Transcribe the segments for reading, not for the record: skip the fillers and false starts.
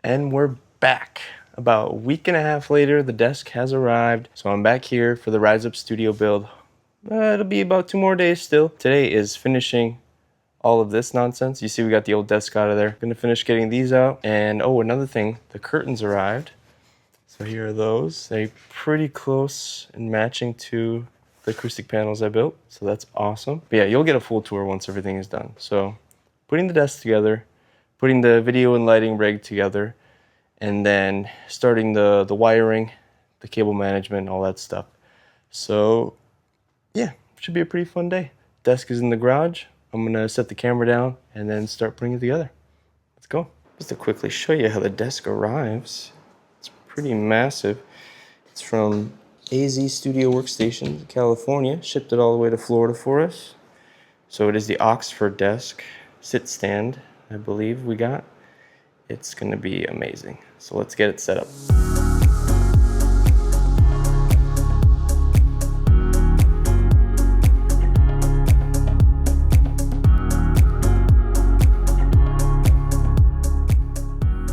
And we're back. About a week and a half later, the desk has arrived. So I'm back here for the ReisUp studio build. It'll be about 2 more days still. Today is finishing all of this nonsense. You see we got the old desk out of there. Gonna finish getting these out. And oh, another thing, the curtains arrived. So here are those. They're pretty close and matching to the acoustic panels I built. So that's awesome. But yeah, you'll get a full tour once everything is done. So putting the desk together, putting the video and lighting rig together, and then starting the wiring, the cable management, all that stuff. So yeah, should be a pretty fun day. Desk is in the garage. I'm gonna set the camera down and then start putting it together. Let's go. Just to quickly show you how the desk arrives. It's pretty massive. It's from AZ Studio Workstation, California. Shipped it all the way to Florida for us. So it is the Oxford desk sit stand, I believe we got. It's gonna be amazing. So let's get it set up.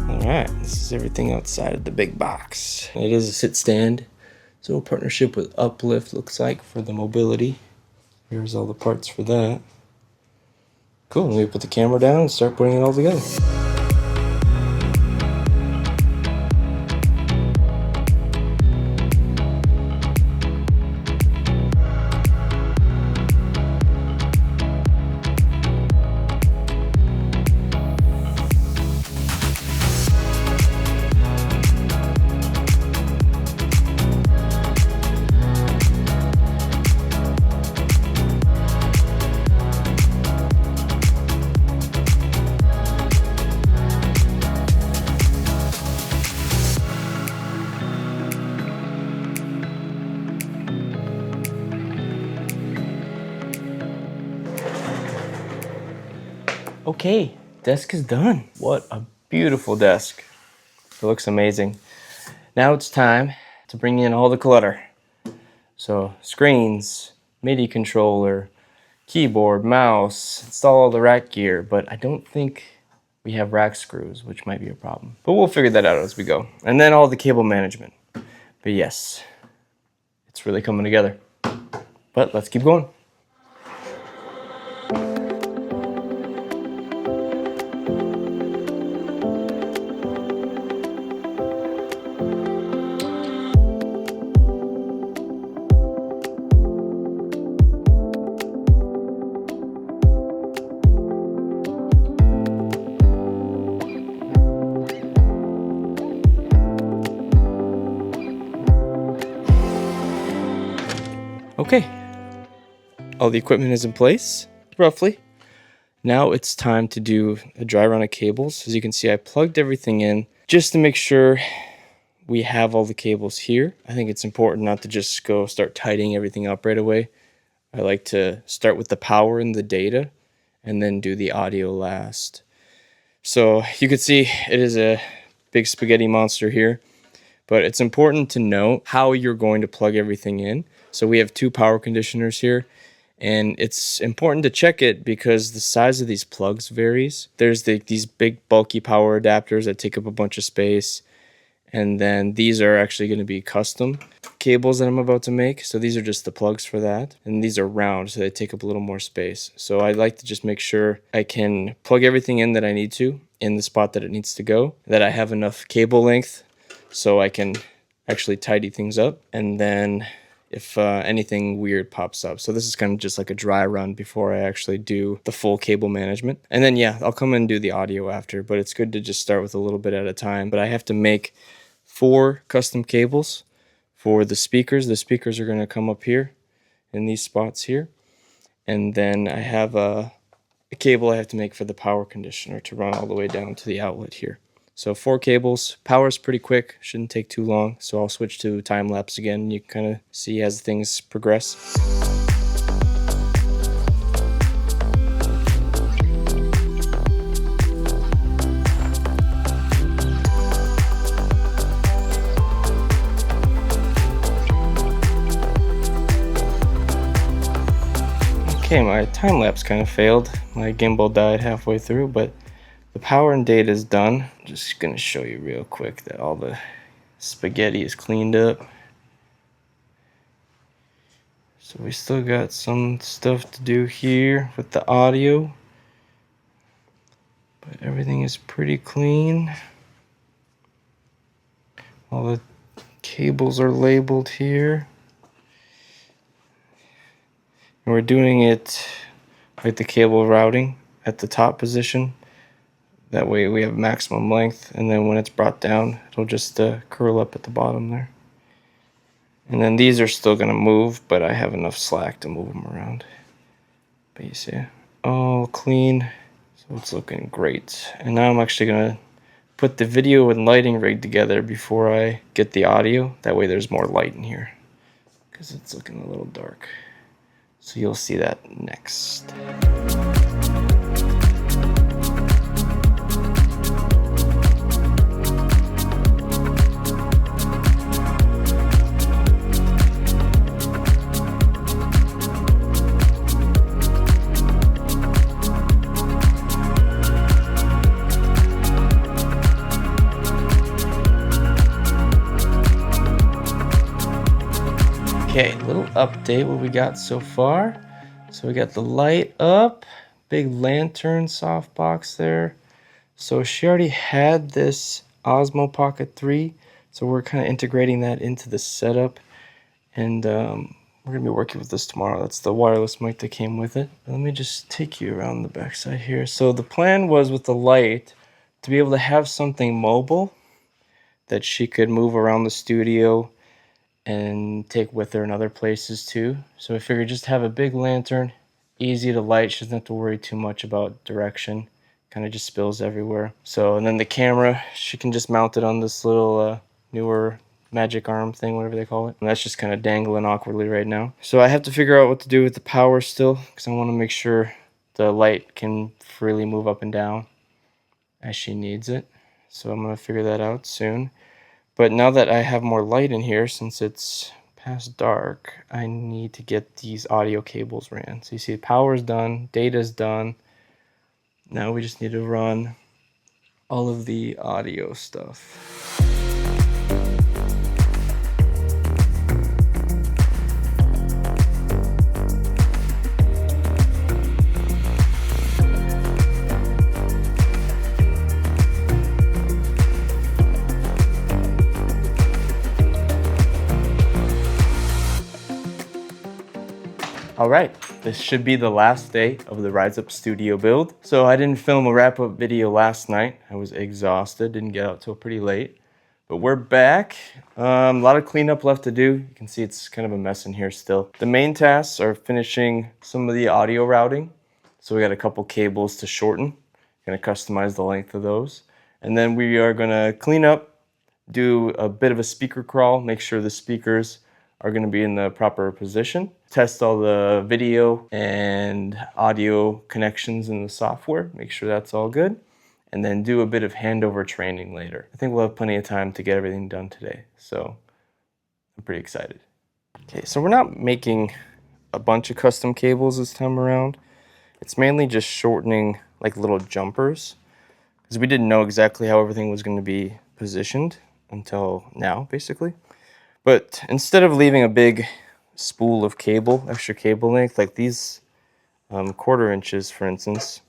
Alright, this is everything outside of the big box. It is a sit stand. So a partnership with Uplift looks like for the mobility. Here's all the parts for that. Cool, let me put the camera down and start putting it all together. Okay, desk is done. What a beautiful desk. It looks amazing. Now it's time to bring in all the clutter. So screens, MIDI controller, keyboard, mouse, install all the rack gear, but I don't think we have rack screws, which might be a problem. But we'll figure that out as we go. And then all the cable management. But yes, it's really coming together. But let's keep going. Okay, all the equipment is in place, roughly. Now it's time to do a dry run of cables. As you can see, I plugged everything in just to make sure we have all the cables here. I think it's important not to just go start tidying everything up right away. I like to start with the power and the data and then do the audio last. So you can see it is a big spaghetti monster here, but it's important to know how you're going to plug everything in. So we have 2 power conditioners here, and it's important to check it because the size of these plugs varies. There's these big bulky power adapters that take up a bunch of space, and then these are actually going to be custom cables that I'm about to make. So these are just the plugs for that, and these are round, so they take up a little more space. So I like to just make sure I can plug everything in that I need to in the spot that it needs to go, that I have enough cable length so I can actually tidy things up, and then if anything weird pops up. So this is kind of just like a dry run before I actually do the full cable management. And then yeah, I'll come and do the audio after, but it's good to just start with a little bit at a time. But I have to make 4 custom cables for the speakers. The speakers are going to come up here in these spots here. And then I have a cable I have to make for the power conditioner to run all the way down to the outlet here. So 4 cables. Power's pretty quick, shouldn't take too long. So I'll switch to time lapse again. You can kind of see as things progress. Okay, my time lapse kind of failed. My gimbal died halfway through, but The power and data is done. Just gonna show you real quick that all the spaghetti is cleaned up. So we still got some stuff to do here with the audio, but everything is pretty clean. All the cables are labeled here. And we're doing it like the cable routing at the top position. That way we have maximum length, and then when it's brought down, it'll just curl up at the bottom there. And then these are still going to move, but I have enough slack to move them around. But you see, all clean, so it's looking great. And now I'm actually going to put the video and lighting rig together before I get the audio. That way there's more light in here, because it's looking a little dark. So you'll see that next. Okay, little update what we got so far. So we got the light up, big lantern softbox there. So she already had this Osmo Pocket 3, so we're kind of integrating that into the setup, and we're gonna be working with this tomorrow. That's the wireless mic that came with it. Let me just take you around the backside here. So the plan was with the light to be able to have something mobile that she could move around the studio and take with her in other places too. So I figured just have a big lantern, easy to light. She doesn't have to worry too much about direction. Kind of just spills everywhere. So, and then the camera, she can just mount it on this little newer magic arm thing, whatever they call it. And that's just kind of dangling awkwardly right now. So I have to figure out what to do with the power still, because I want to make sure the light can freely move up and down as she needs it. So I'm going to figure that out soon. But now that I have more light in here, since it's past dark, I need to get these audio cables ran. So you see the power's done, data's done. Now we just need to run all of the audio stuff. All right, this should be the last day of the ReisUp studio build. So I didn't film a wrap-up video last night. I was exhausted, didn't get out till pretty late. But we're back. A lot of cleanup left to do. You can see it's kind of a mess in here still. The main tasks are finishing some of the audio routing. So we got a couple cables to shorten. Gonna customize the length of those. And then we are gonna clean up, do a bit of a speaker crawl, make sure the speakers are going to be in the proper position, test all the video and audio connections in the software, make sure that's all good, and then do a bit of handover training later. I think we'll have plenty of time to get everything done today, so I'm pretty excited. Okay, so we're not making a bunch of custom cables this time around. It's mainly just shortening like little jumpers, because we didn't know exactly how everything was going to be positioned until now, basically. But instead of leaving a big spool of cable, extra cable length, like these 1/4 inches, for instance,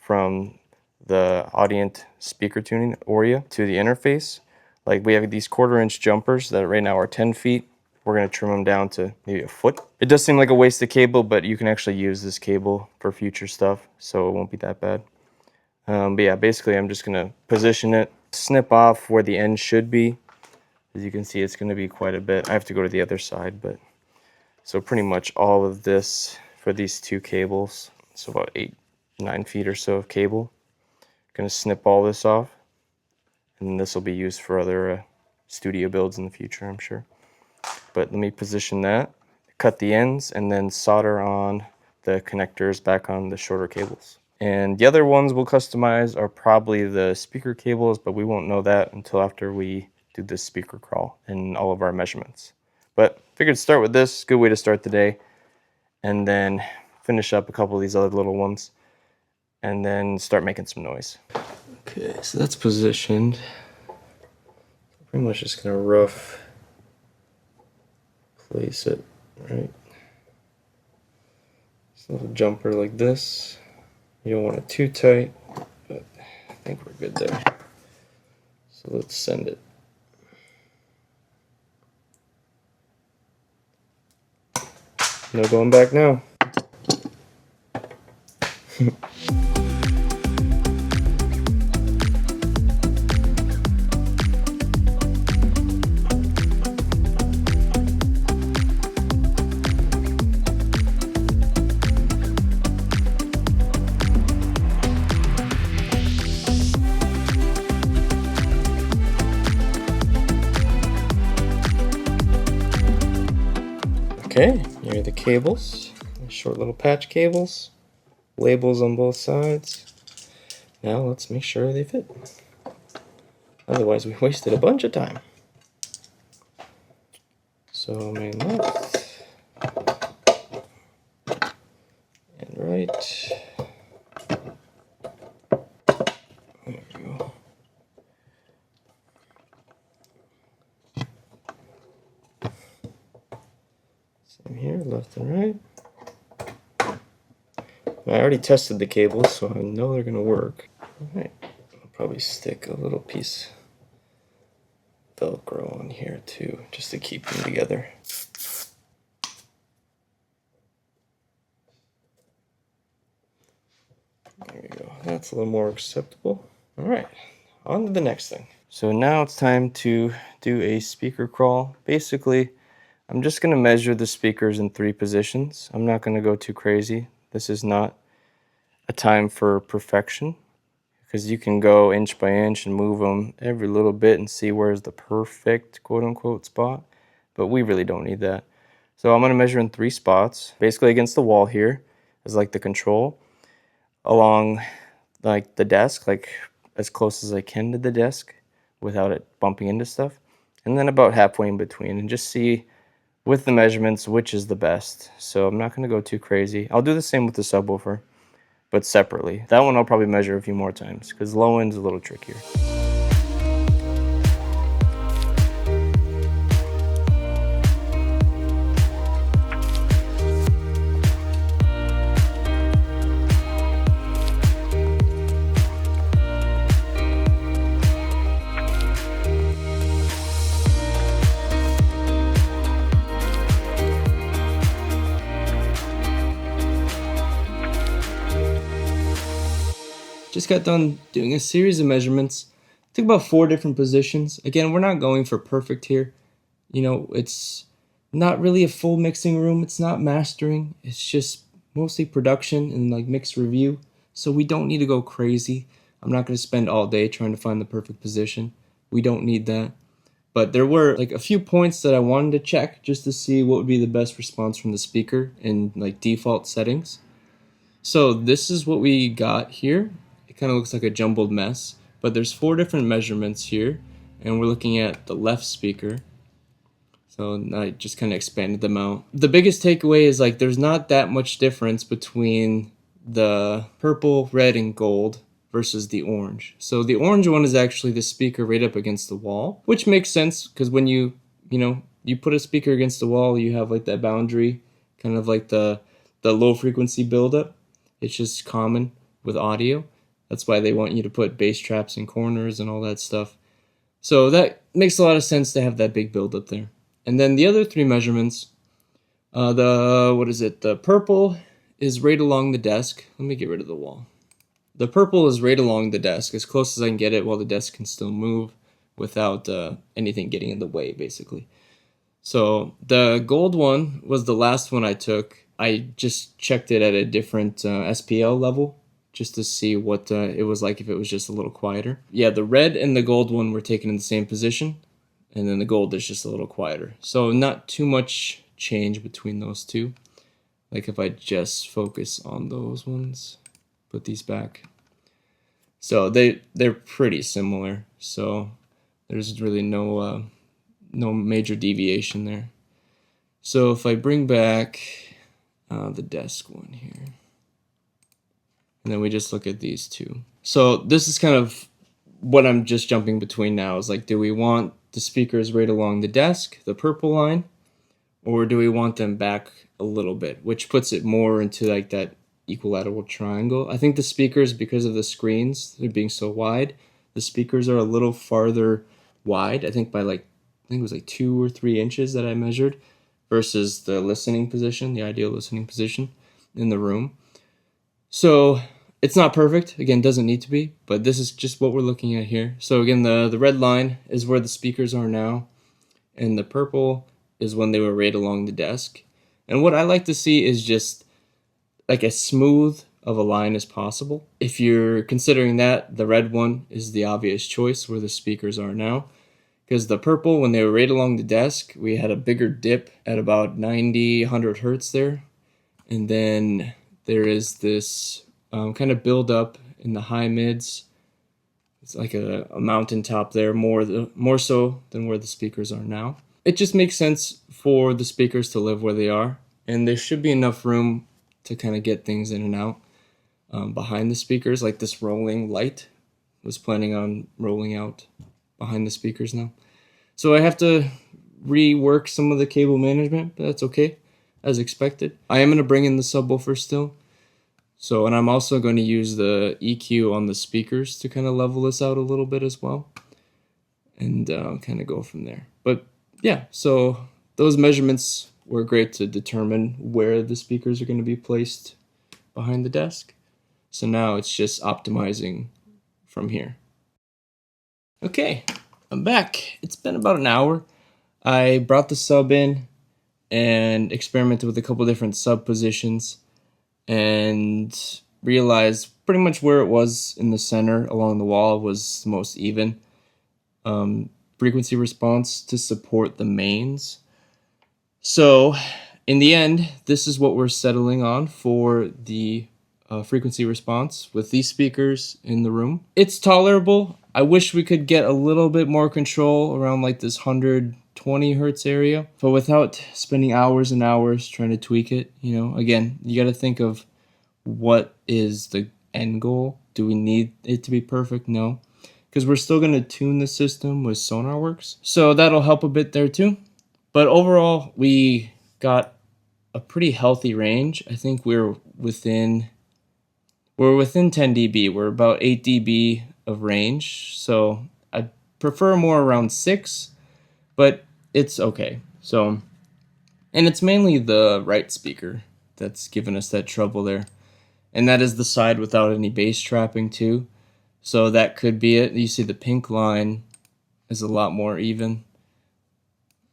from the Audient speaker tuning Aurea to the interface, like we have these 1/4 inch jumpers that right now are 10 feet. We're going to trim them down to maybe a foot. It does seem like a waste of cable, but you can actually use this cable for future stuff, so it won't be that bad. But yeah, basically I'm just going to position it, snip off where the end should be. As you can see, it's going to be quite a bit. I have to go to the other side, but so pretty much all of this for these two cables. So about 8-9 feet or so of cable. Going to snip all this off, and this will be used for other studio builds in the future, I'm sure. But let me position that, cut the ends, and then solder on the connectors back on the shorter cables. And the other ones we'll customize are probably the speaker cables, but we won't know that until after we do this speaker crawl and all of our measurements. But figured start with this, good way to start the day, and then finish up a couple of these other little ones. and then start making some noise. Okay, so that's positioned. Pretty much just gonna rough place it, right? Just a little jumper like this. You don't want it too tight, but I think we're good there. So let's send it. No going back now. Okay, here are the cables, short little patch cables, labels on both sides. Now let's make sure they fit. Otherwise we wasted a bunch of time. So main left and right. There we go. Same here, left and right. I already tested the cables, so I know they're going to work. Alright, I'll probably stick a little piece of Velcro on here too, just to keep them together. There we go, that's a little more acceptable. Alright, on to the next thing. So now it's time to do a speaker crawl. Basically, I'm just going to measure the speakers in 3 positions. I'm not going to go too crazy. This is not a time for perfection, because you can go inch by inch and move them every little bit and see where's the perfect quote-unquote spot, but we really don't need that. So I'm going to measure in 3 spots, basically against the wall here is like the control, along like the desk, like as close as I can to the desk without it bumping into stuff, and then about halfway in between, and just see with the measurements which is the best. So I'm not going to go too crazy. I'll do the same with the subwoofer, but separately. That one I'll probably measure a few more times because low end's a little trickier. Just got done doing a series of measurements. Took about 4 different positions. Again, we're not going for perfect here. You know, it's not really a full mixing room. It's not mastering. It's just mostly production and like mix review. So we don't need to go crazy. I'm not going to spend all day trying to find the perfect position. We don't need that. But there were like a few points that I wanted to check just to see what would be the best response from the speaker in like default settings. So this is what we got here. It kind of looks like a jumbled mess, but there's 4 different measurements here, and we're looking at the left speaker. So I just kind of expanded them out. The biggest takeaway is like there's not that much difference between the purple, red, and gold versus the orange. So the orange one is actually the speaker right up against the wall, which makes sense because when you put a speaker against the wall, you have like that boundary, kind of like the low frequency buildup. It's just common with audio. That's why they want you to put bass traps in corners and all that stuff. So that makes a lot of sense to have that big buildup there. And then the other 3 measurements, the purple is right along the desk. Let me get rid of the wall. The purple is right along the desk, as close as I can get it while the desk can still move without anything getting in the way, basically. So the gold one was the last one I took. I just checked it at a different SPL level just to see what it was like if it was just a little quieter. Yeah, the red and the gold one were taken in the same position, and then the gold is just a little quieter. So not too much change between those two. Like if I just focus on those ones, put these back. So they're pretty similar. So there's really no major deviation there. So if I bring back the desk one here, And then we just look at these two. So this is kind of what I'm just jumping between now is like, do we want the speakers right along the desk, the purple line, or do we want them back a little bit, which puts it more into like that equilateral triangle. I think the speakers, because of the screens, they're being so wide, the speakers are a little farther wide. I think by like, I think it was like 2 or 3 inches that I measured versus the listening position, the ideal listening position in the room. So it's not perfect. Again, doesn't need to be, but this is just what we're looking at here. So again, the red line is where the speakers are now, and the purple is when they were right along the desk. And what I like to see is just like as smooth of a line as possible. If you're considering that, the red one is the obvious choice where the speakers are now. Because the purple, when they were right along the desk, we had a bigger dip at about 90, 100 hertz there. And then there is this kind of build up in the high mids. It's like a mountaintop there, more so than where the speakers are now. It just makes sense for the speakers to live where they are. And there should be enough room to kind of get things in and out behind the speakers. Like this rolling light was planning on rolling out behind the speakers now. So I have to rework some of the cable management, but that's okay, as expected. I am going to bring in the subwoofer still. So, and I'm also going to use the EQ on the speakers to kind of level this out a little bit as well. And kind of go from there. But yeah, so those measurements were great to determine where the speakers are going to be placed behind the desk. So now it's just optimizing from here. Okay, I'm back. It's been about an hour. I brought the sub in and experimented with a couple different sub positions and realized pretty much where it was in the center along the wall was the most even. Frequency response to support the mains. So in the end, this is what we're settling on for the frequency response with these speakers in the room. It's tolerable. I wish we could get a little bit more control around like this 120 hertz area, but without spending hours and hours trying to tweak it, you know, again, you got to think of what is the end goal. Do we need it to be perfect? No, because we're still going to tune the system with Sonarworks. So that'll help a bit there too. But overall, we got a pretty healthy range. I think we're within 10 dB. We're about 8 dB of range. So I prefer more around 6, but it's okay. So, and it's mainly the right speaker that's given us that trouble there. And that is the side without any bass trapping too. So that could be it. You see the pink line is a lot more even,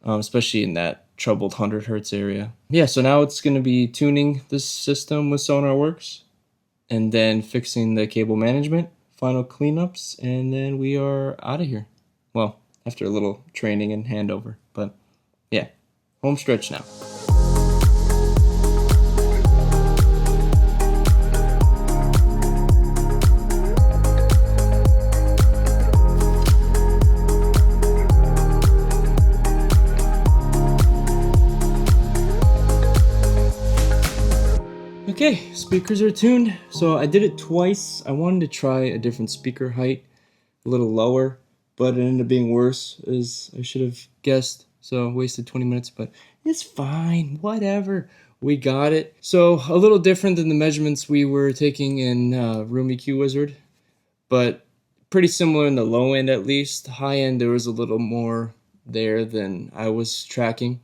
especially in that troubled 100 hertz area. Yeah, so now it's going to be tuning this system with Sonarworks and then fixing the cable management, final cleanups, and then we are out of here. Well, after a little training and handover, but yeah, home stretch now. Okay, speakers are tuned. So I did it twice. I wanted to try a different speaker height, a little lower, but it ended up being worse, as I should have guessed. So I wasted 20 minutes, but it's fine, whatever. We got it. So a little different than the measurements we were taking in Room EQ Wizard, but pretty similar in the low end at least. High end, there was a little more there than I was tracking.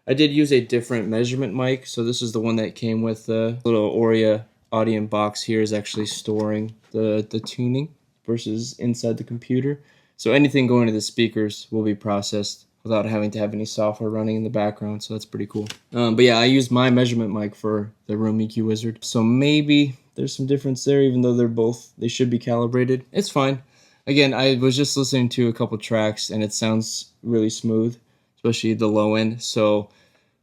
I did use a different measurement mic, so this is the one that came with the little Auria audio box here is actually storing the tuning versus inside the computer. So anything going to the speakers will be processed without having to have any software running in the background, so that's pretty cool. But yeah, I used my measurement mic for the Room EQ Wizard, so maybe there's some difference there, even though they should be calibrated. It's fine. Again, I was just listening to a couple tracks, and it sounds really smooth, especially the low end. So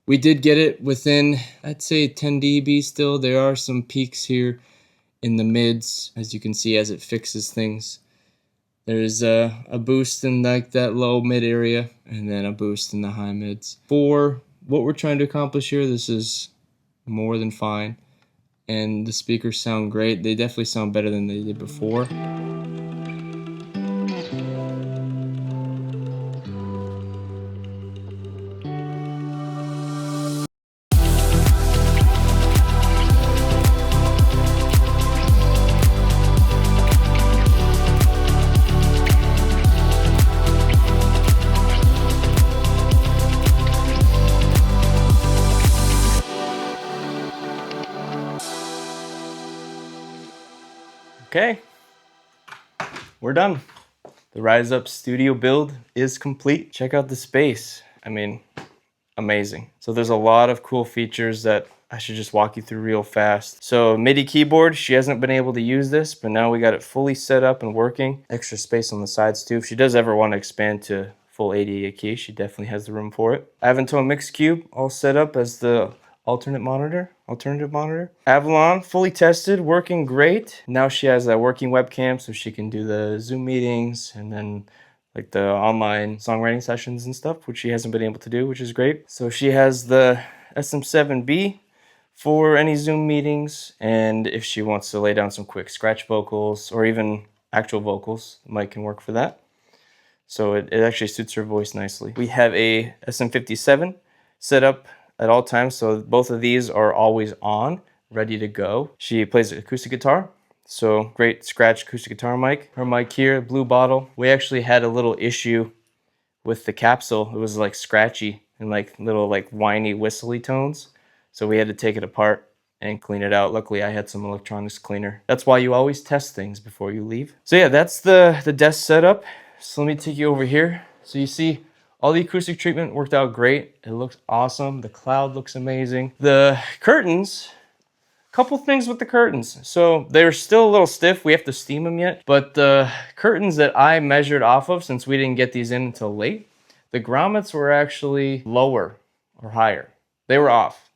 we did get it within, I'd say 10 dB still. There are some peaks here in the mids, as you can see, as it fixes things. There's a boost in like that low mid area, and then a boost in the high mids. For what we're trying to accomplish here, this is more than fine. and the speakers sound great. They definitely sound better than they did before. Okay, we're done. The ReisUp studio build is complete. Check out the space. I mean, amazing. So there's a lot of cool features that I should just walk you through real fast. So MIDI keyboard, she hasn't been able to use this, but now we got it fully set up and working. Extra space on the sides too. If she does ever want to expand to full 88 keys, she definitely has the room for it. Avantone mix cube all set up as the alternative monitor. Avalon, fully tested, working great. Now she has that working webcam so she can do the Zoom meetings and then like the online songwriting sessions and stuff, which she hasn't been able to do, which is great. So she has the SM7B for any Zoom meetings, and if she wants to lay down some quick scratch vocals or even actual vocals, the mic can work for that. So it actually suits her voice nicely. We have a SM57 set up at all times, so both of these are always on, ready to go. She plays acoustic guitar, so great scratch acoustic guitar mic. Her mic here, blue bottle. We actually had a little issue with the capsule. It was like scratchy and like little like whiny whistly tones. So we had to take it apart and clean it out. Luckily I had some electronics cleaner. That's why you always test things before you leave. So yeah, that's the desk setup. So let me take you over here. So you see all the acoustic treatment worked out great. It looks awesome. The cloud looks amazing. The curtains, couple things with the curtains. So they're still a little stiff. We have to steam them yet. But the curtains that I measured off of, since we didn't get these in until late, the grommets were actually lower or higher. They were off.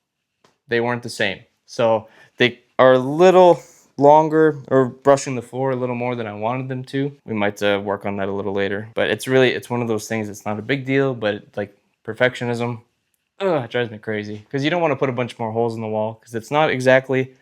They weren't the same. So they are a little longer or brushing the floor a little more than I wanted them to. We might work on that a little later. But it's one of those things, it's not a big deal, but like perfectionism, it drives me crazy. Because you don't want to put a bunch more holes in the wall because it's not exactly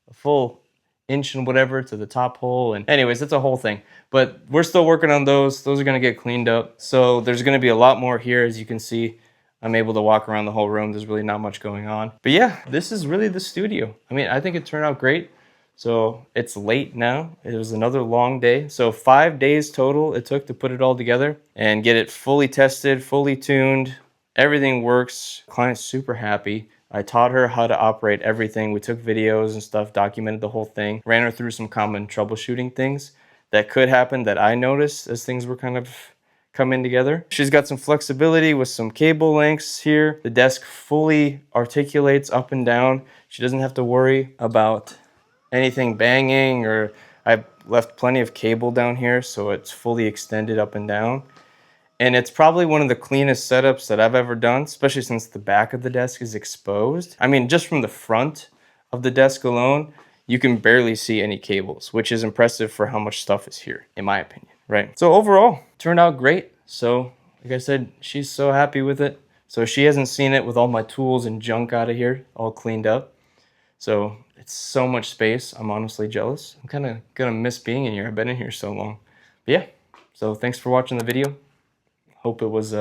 a full inch and whatever to the top hole. And anyways, it's a whole thing. But we're still working on those. Those are going to get cleaned up. So there's going to be a lot more here. As you can see, I'm able to walk around the whole room. There's really not much going on. But yeah, this is really the studio. I mean, I think it turned out great. So it's late now. It was another long day. So 5 days total it took to put it all together and get it fully tested, fully tuned. Everything works. Client's super happy. I taught her how to operate everything. We took videos and stuff, documented the whole thing, ran her through some common troubleshooting things that could happen that I noticed as things were kind of coming together. She's got some flexibility with some cable lengths here. The desk fully articulates up and down. She doesn't have to worry about anything banging, or I've left plenty of cable down here so it's fully extended up and down. And it's probably one of the cleanest setups that I've ever done, especially since the back of the desk is exposed. I mean, just from the front of the desk alone, you can barely see any cables, which is impressive for how much stuff is here, in my opinion, right? So overall, turned out great. So like I said, she's so happy with it. So she hasn't seen it with all my tools and junk out of here, all cleaned up. So it's so much space. I'm honestly jealous. I'm kind of gonna miss being in here. I've been in here so long. But yeah, so thanks for watching the video. Hope it was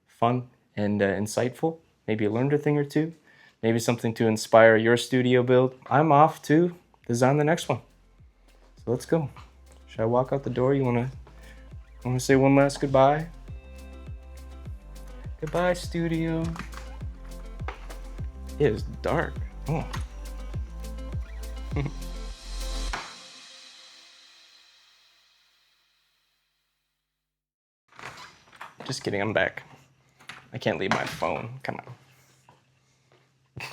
fun and insightful. Maybe you learned a thing or two. Maybe something to inspire your studio build. I'm off to design the next one. So let's go. Should I walk out the door? You wanna say one last goodbye? Goodbye, studio. It is dark. Oh. Just kidding, I'm back. I can't leave my phone. Come on.